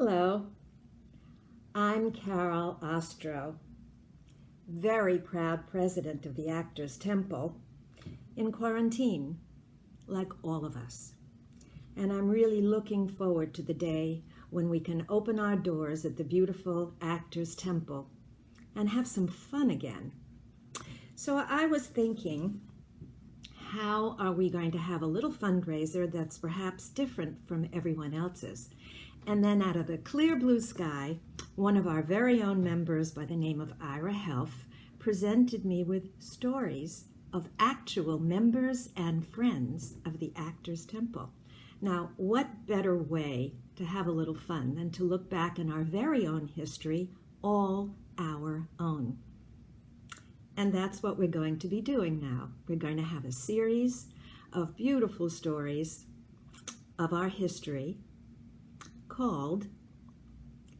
Hello, I'm Carol Ostro, very proud president of the Actors Temple, in quarantine, like all of us. And I'm really looking forward to the day when we can open our doors at the beautiful Actors Temple and have some fun again. So I was thinking, how are we going to have a little fundraiser that's perhaps different from everyone else's? And then out of the clear blue sky, one of our very own members by the name of Ira Health presented me with stories of actual members and friends of the Actors Temple. Now, what better way to have a little fun than to look back in our very own history, all our own? And that's what we're going to be doing now. We're going to have a series of beautiful stories of our history called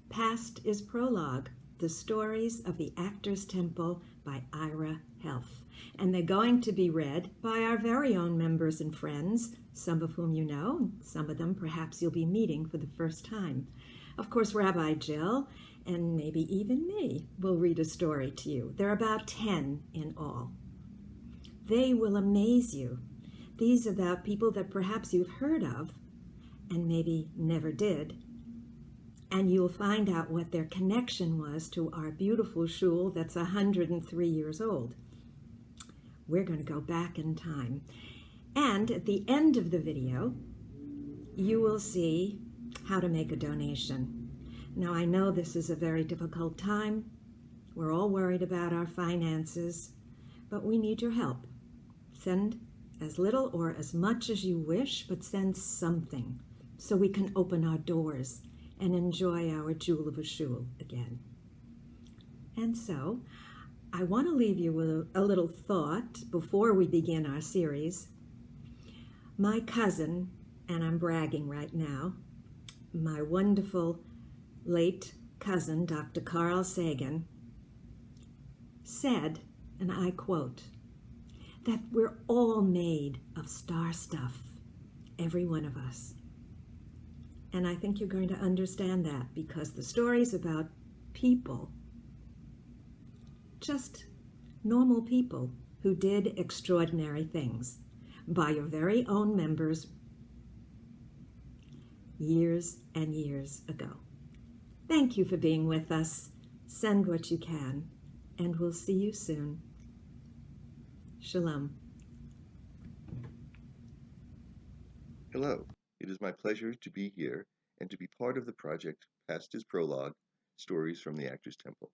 PastisPrologue, the stories of the Actors Temple by Ira Health. And they're going to be read by our very own members and friends, some of whom you know, some of them perhaps you'll be meeting for the first time. Of course, Rabbi Jill and maybe even me will read a story to you. There are about 10 in all. They will amaze you. These are about people that perhaps you've heard of and maybe never did. And you'll find out what their connection was to our beautiful shul that's 103 years old. We're going to go back in time. And at the end of the video, you will see how to make a donation. Now, I know this is a very difficult time. We're all worried about our finances, but we need your help. Send as little or as much as you wish, but send something so we can open our doors and enjoy our jewel of a shul again. And so, I want to leave you with a little thought before we begin our series. My cousin, and I'm bragging right now, my wonderful late cousin, Dr. Carl Sagan, said, and I quote, that we're all made of star stuff, every one of us. And I think you're going to understand that because the stories about people, just normal people who did extraordinary things by your very own members years and years ago. Thank you for being with us. Send what you can, and we'll see you soon. Shalom. Hello, it is my pleasure to be here and to be part of the project PastisPrologue Stories from the Actors Temple.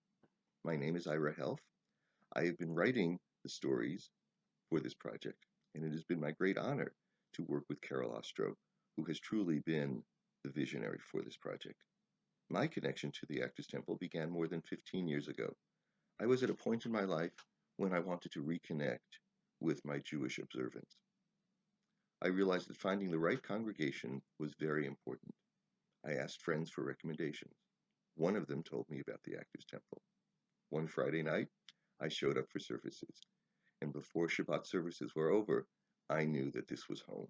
My name is Ira Health. I have been writing the stories for this project, and it has been my great honor to work with Carol Ostro, who has truly been the visionary for this project. My connection to the Actors Temple began more than 15 years ago. I was at a point in my life when I wanted to reconnect with my Jewish observance. I realized that finding the right congregation was very important. I asked friends for recommendations. One of them told me about the Actors Temple. One Friday night, I showed up for services, and before Shabbat services were over, I knew that this was home.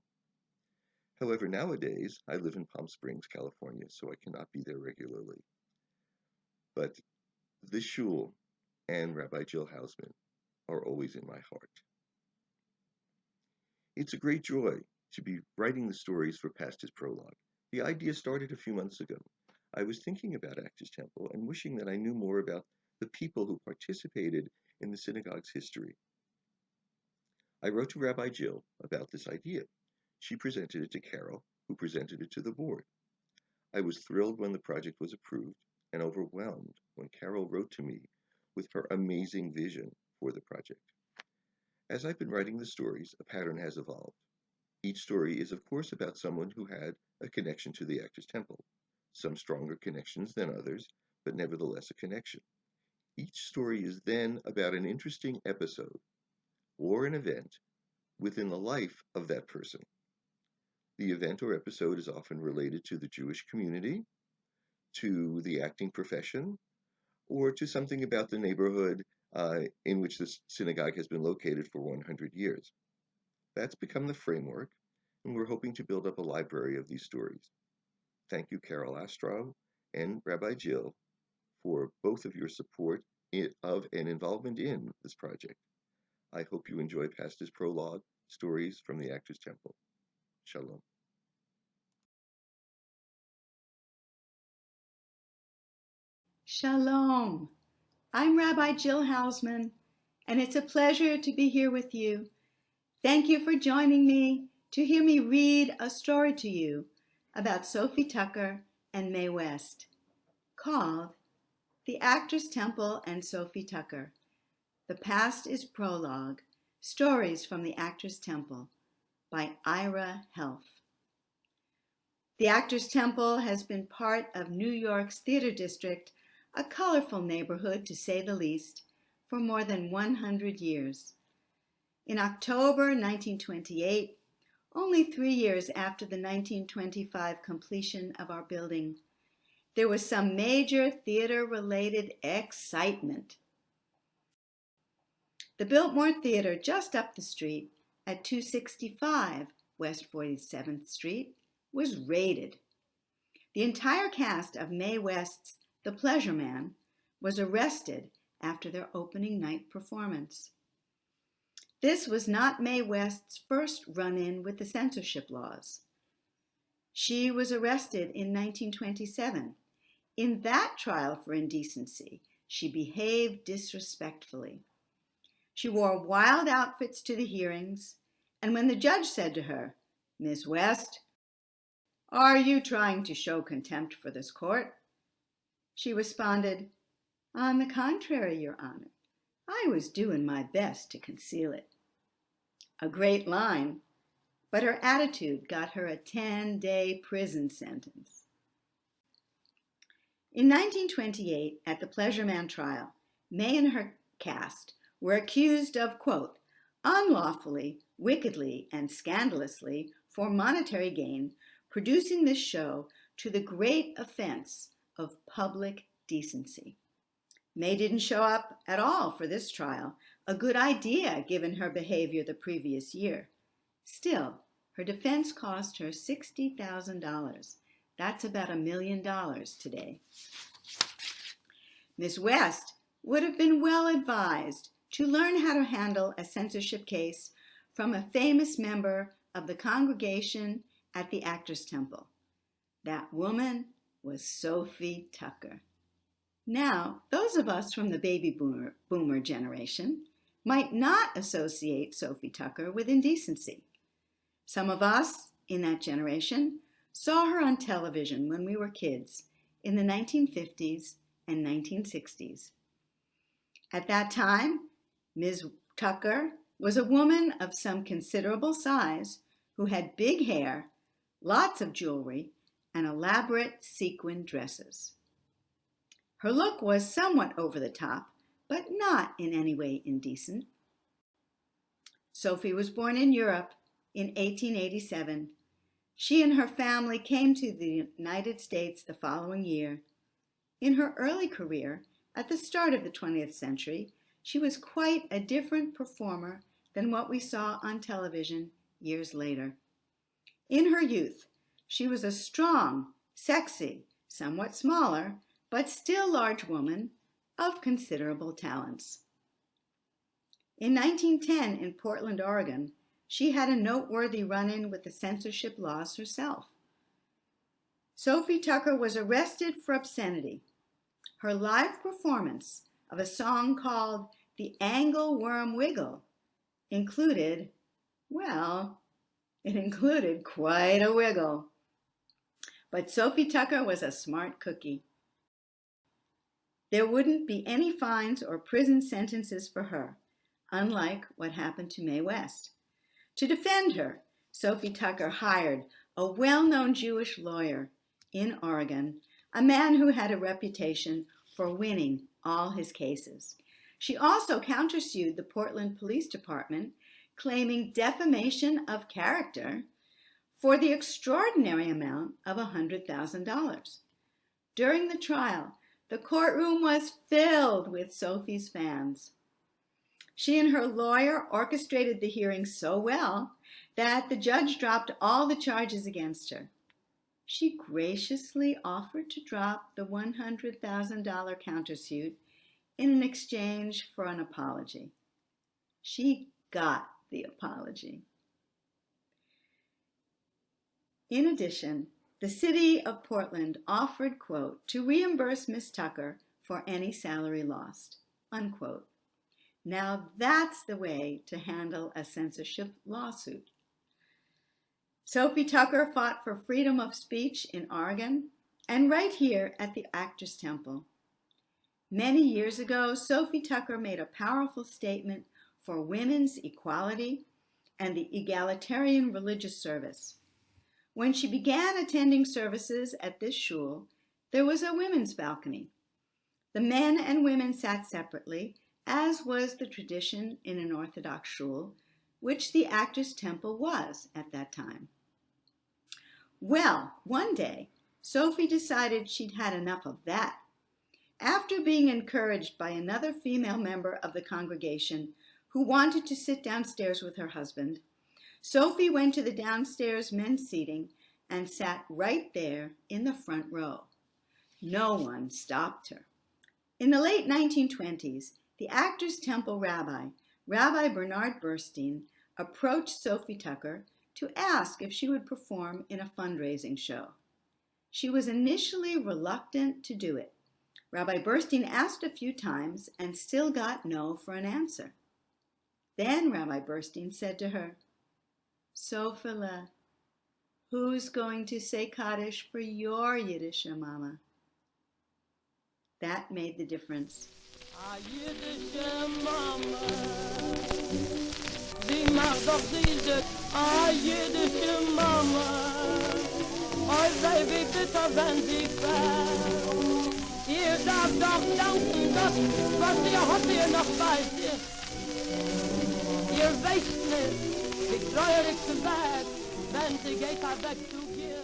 However, nowadays, I live in Palm Springs, California, so I cannot be there regularly. But this shul and Rabbi Jill Hausman are always in my heart. It's a great joy to be writing the stories for PastisPrologue. The idea started a few months ago. I was thinking about Actors Temple and wishing that I knew more about the people who participated in the synagogue's history. I wrote to Rabbi Jill about this idea. She presented it to Carol, who presented it to the board. I was thrilled when the project was approved and overwhelmed when Carol wrote to me with her amazing vision for the project. As I've been writing the stories, a pattern has evolved. Each story is, of course, about someone who had a connection to the Actors Temple. Some stronger connections than others, but nevertheless a connection. Each story is then about an interesting episode or an event within the life of that person. The event or episode is often related to the Jewish community, to the acting profession, or to something about the neighborhood in which the synagogue has been located for 100 years. That's become the framework, and we're hoping to build up a library of these stories. Thank you, Carol Ostro and Rabbi Jill for both of your support of and involvement in this project. I hope you enjoy Pastor's Prologue, Stories from the Actors Temple. Shalom. Shalom. I'm Rabbi Jill Hausman, and it's a pleasure to be here with you. Thank you for joining me to hear me read a story to you about Sophie Tucker and Mae West, called The Actors Temple and Sophie Tucker. The Past is Prologue, Stories from the Actors Temple by Ira Helf. The Actors Temple has been part of New York's theater district, a colorful neighborhood to say the least, for more than 100 years. In October 1928, only 3 years after the 1925 completion of our building, there was some major theater-related excitement. The Biltmore Theater just up the street at 265 West 47th Street was raided. The entire cast of Mae West's The Pleasure Man was arrested after their opening night performance. This was not Mae West's first run-in with the censorship laws. She was arrested in 1927. In that trial for indecency, she behaved disrespectfully. She wore wild outfits to the hearings, and when the judge said to her, "Miss West, are you trying to show contempt for this court?" she responded, "On the contrary, Your Honor, I was doing my best to conceal it." A great line, but her attitude got her a 10-day prison sentence. In 1928, at the Pleasure Man trial, Mae and her cast were accused of, quote, unlawfully, wickedly, and scandalously, for monetary gain, producing this show to the great offense of public decency. Mae didn't show up at all for this trial, a good idea given her behavior the previous year. Still, her defense cost her $60,000. That's about $1 million today. Miss West would have been well advised to learn how to handle a censorship case from a famous member of the congregation at the Actors Temple. That woman was Sophie Tucker. Now, those of us from the baby boomer generation might not associate Sophie Tucker with indecency. Some of us in that generation saw her on television when we were kids in the 1950s and 1960s. At that time, Ms. Tucker was a woman of some considerable size who had big hair, lots of jewelry, and elaborate sequin dresses. Her look was somewhat over the top, but not in any way indecent. Sophie was born in Europe in 1887. She and her family came to the United States the following year. In her early career, at the start of the 20th century, she was quite a different performer than what we saw on television years later. In her youth, she was a strong, sexy, somewhat smaller, but still large woman of considerable talents. In 1910, in Portland, Oregon, she had a noteworthy run-in with the censorship laws herself. Sophie Tucker was arrested for obscenity. Her live performance of a song called The Angle Worm Wiggle included, well, it included quite a wiggle. But Sophie Tucker was a smart cookie. There wouldn't be any fines or prison sentences for her, unlike what happened to Mae West. To defend her, Sophie Tucker hired a well-known Jewish lawyer in Oregon, a man who had a reputation for winning all his cases. She also countersued the Portland Police Department, claiming defamation of character for the extraordinary amount of $100,000. During the trial, the courtroom was filled with Sophie's fans. She and her lawyer orchestrated the hearing so well that the judge dropped all the charges against her. she graciously offered to drop the $100,000 countersuit in exchange for an apology. She got the apology. In addition, the city of Portland offered, quote, to reimburse Miss Tucker for any salary lost, unquote. Now that's the way to handle a censorship lawsuit. Sophie Tucker fought for freedom of speech in Oregon and right here at the Actors Temple. Many years ago, Sophie Tucker made a powerful statement for women's equality and the egalitarian religious service. When she began attending services at this shul, there was a women's balcony. The men and women sat separately, as was the tradition in an Orthodox shul, which the Actors Temple was at that time. Well, one day, Sophie decided she'd had enough of that. After being encouraged by another female member of the congregation who wanted to sit downstairs with her husband, Sophie went to the downstairs men's seating and sat right there in the front row. No one stopped her. In the late 1920s, the Actors Temple Rabbi Bernard Burstein, approached Sophie Tucker to ask if she would perform in a fundraising show. She was initially reluctant to do it. Rabbi Burstein asked a few times and still got no for an answer. Then Rabbi Burstein said to her, "Sophie, who's going to say Kaddish for your Yiddish mama?" That made the difference. Yiddish mama, sie macht doch diese Yiddish mama, oh sei wie bitter, wenn sie fällt. Ihr darf doch danken, das, was ihr heute noch weiß ist. Ihr wisst nicht, wie treurig sie wird, wenn sie geht weg zu ihr.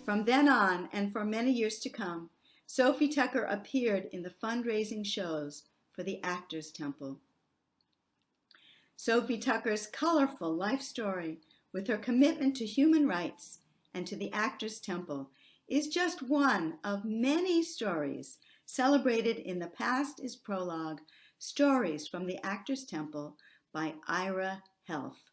From then on, and for many years to come, Sophie Tucker appeared in the fundraising shows for the Actors Temple. Sophie Tucker's colorful life story, with her commitment to human rights and to the Actors Temple, is just one of many stories celebrated in the PastisPrologue Stories from the Actors Temple by Ira Helf.